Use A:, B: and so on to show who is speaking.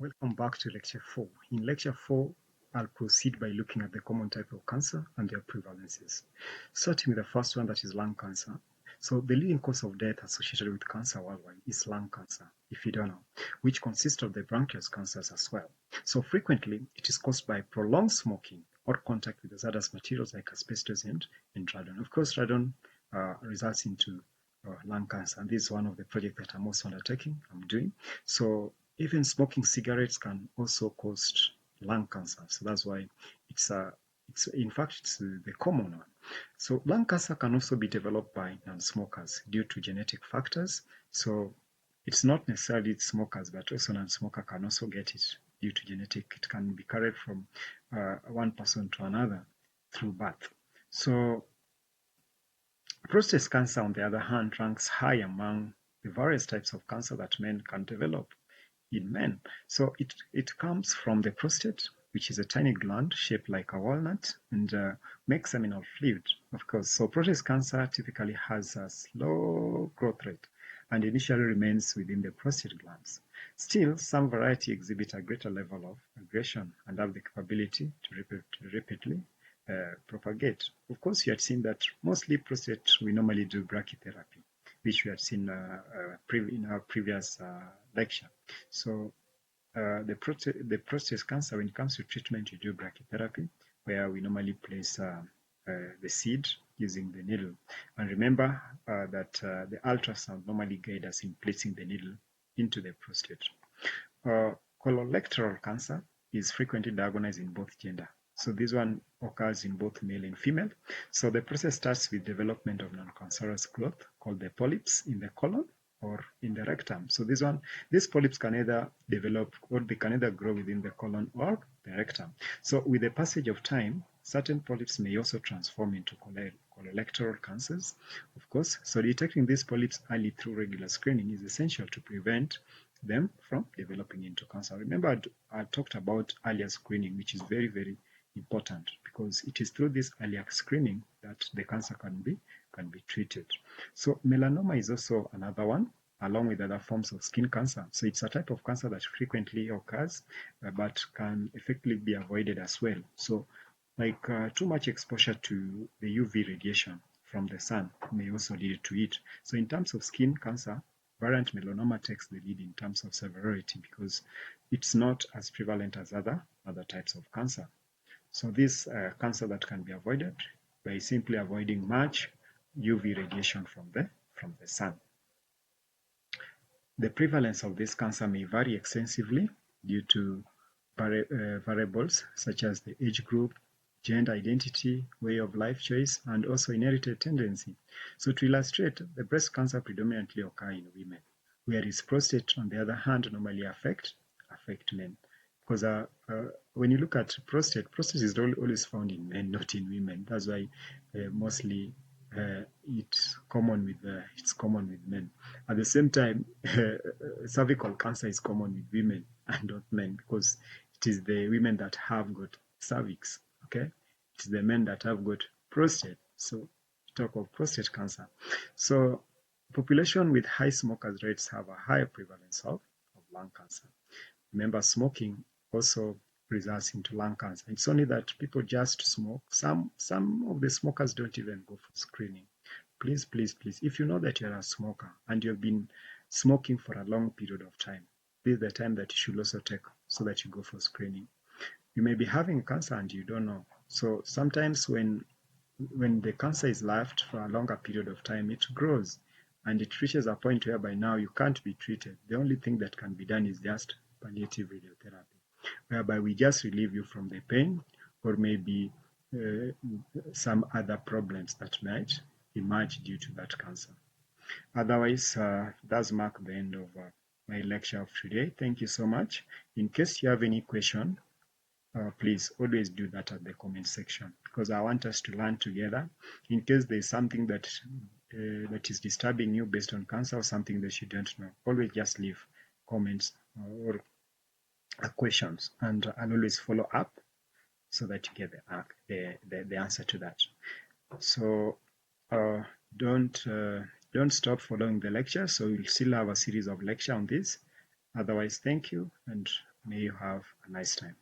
A: Welcome back to Lecture 4. In Lecture 4, I'll proceed by looking at the common type of cancer and their prevalences. Starting with the first one, that is lung cancer. So the leading cause of death associated with cancer worldwide is lung cancer, if you don't know, which consists of the bronchial cancers as well. So frequently, it is caused by prolonged smoking or contact with hazardous materials like asbestos and radon. Of course, radon results into lung cancer, and this is one of the projects that I'm also undertaking, I'm doing. So even smoking cigarettes can also cause lung cancer. So that's why it's in fact it's the common one. So lung cancer can also be developed by non-smokers due to genetic factors. So it's not necessarily smokers, but also non-smoker can also get it due to genetic. It can be carried from one person to another through birth. So prostate cancer, on the other hand, ranks high among the various types of cancer that men can develop in men. So it comes from the prostate, which is a tiny gland shaped like a walnut and makes seminal fluid, of course. So prostate cancer typically has a slow growth rate and initially remains within the prostate glands. Still, some variety exhibit a greater level of aggression and have the capability to rapidly propagate. Of course, you had seen that mostly prostate, we normally do brachytherapy, which we had seen in our previous lecture. So the prostate cancer, when it comes to treatment, you do brachytherapy, where we normally place the seed using the needle. And remember that the ultrasound normally guides us in placing the needle into the prostate. Colorectal cancer is frequently diagnosed in both gender. So this one occurs in both male and female. So the process starts with development of non-cancerous growth called the polyps in the colon or in the rectum. So these polyps can either develop or they can either grow within the colon or the rectum. So with the passage of time, certain polyps may also transform into colorectal cancers, of course. So detecting these polyps early through regular screening is essential to prevent them from developing into cancer. Remember, I talked about earlier screening, which is very, very important because it is through this earlier screening that the cancer can be treated. So melanoma is also another one, along with other forms of skin cancer. So it's a type of cancer that frequently occurs, but can effectively be avoided as well. So like too much exposure to the UV radiation from the sun may also lead to it. So in terms of skin cancer, variant melanoma takes the lead in terms of severity because it's not as prevalent as other types of cancer. So this cancer that can be avoided by simply avoiding much UV radiation from the sun. The prevalence of this cancer may vary extensively due to variables such as the age group, gender identity, way of life choice, and also inherited tendency. So to illustrate, the breast cancer predominantly occur in women, whereas prostate, on the other hand, normally affect men. Because when you look at prostate is always found in men, not in women. That's why mostly it's common with men. At the same time, cervical cancer is common with women and not men because it is the women that have got cervix. Okay, it's the men that have got prostate. So talk of prostate cancer. So population with high smokers rates have a higher prevalence of lung cancer. Remember, smoking also results into lung cancer. It's only that people just smoke. Some of the smokers don't even go for screening. Please, if you know that you're a smoker and you've been smoking for a long period of time, this is the time that you should also take so that you go for screening. You may be having cancer and you don't know. So sometimes when the cancer is left for a longer period of time, it grows and it reaches a point whereby now you can't be treated. The only thing that can be done is just palliative radiotherapy, whereby we just relieve you from the pain or maybe some other problems that might emerge due to that cancer. Otherwise, that's mark the end of my lecture of today. Thank you so much. In case you have any question, please always do that at the comment section because I want us to learn together. In case there's something that is disturbing you based on cancer or something that you don't know, always just leave comments or questions, and I'll always follow up so that you get the answer to that. So don't stop following the lecture. So we'll still have a series of lecture on this. Otherwise, thank you and May you have a nice time.